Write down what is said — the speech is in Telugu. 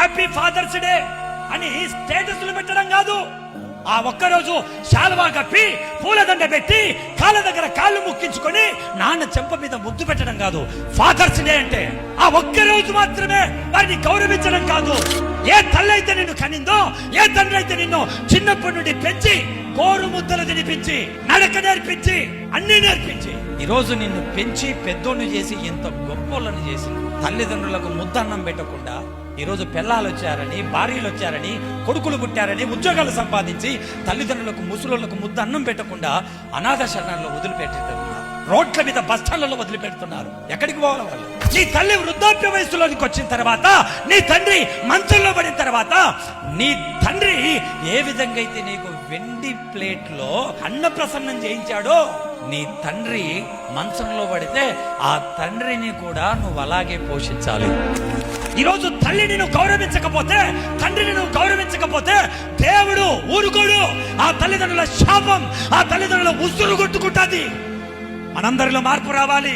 హ్యాపీ ఫాదర్స్ డే అని స్టేటస్లు పెట్టడం కాదు, ఆ ఒక్కరోజు శాలువా కప్పి పూలదండ పెట్టి కాళ్ళ దగ్గర కాళ్ళు ముక్కించుకొని నాన్న చెంప మీద ముద్దు పెట్టడం కాదు. ఫాదర్స్ డే అంటే ఆ ఒక్కరోజు మాత్రమే వారిని గౌరవించడం కాదు. ఏ తల్లి అయితే నిన్ను కనిందో, ఏ తండ్రి అయితే నిన్ను చిన్నప్పటి నుండి పెంచి కోరు ముద్దలు తినిపించి నడక నేర్పించి అన్ని నేర్పించి ఈ రోజు నిన్ను పెంచి పెద్దోళ్ళు చేసి ఎంత గొప్పోళ్ళని చేసి తల్లిదండ్రులకు ముద్దన్నం పెట్టకుండా ఈరోజు పిల్లలు వచ్చారని, భార్యలు వచ్చారని, కొడుకులు పుట్టారని ఉద్యోగాలు సంపాదించి తల్లిదండ్రులకు ముసలులకు ముద్ద అన్నం పెట్టకుండా అనాథ శరణాల్లో వదిలిపెట్టుతున్నారు, రోడ్ల మీద బస్టాండ్లలో వదిలిపెడుతున్నారు. ఎక్కడికి పోవాలి వాళ్ళు? నీ తల్లి వృద్ధాప్య వయసులోనికి వచ్చిన తర్వాత, నీ తండ్రి మంచంలో పడిన తర్వాత, నీ తండ్రి ఏ విధంగా అయితే నీకు వెండి ప్లేట్లో అన్నప్రసన్నం చేయించాడో, నీ తండ్రి మంచంలో పడితే ఆ తండ్రిని కూడా నువ్వు అలాగే పోషించాలి. ఈరోజు తల్లిని నువ్వు గౌరవించకపోతే, తండ్రిని నువ్వు గౌరవించకపోతే దేవుడు ఊరుకోడు. ఆ తల్లిదండ్రుల శాపం ఆ తల్లిదండ్రుల ఉసురు కొట్టుకుంటుంది. మనందరిలో మార్పు రావాలి.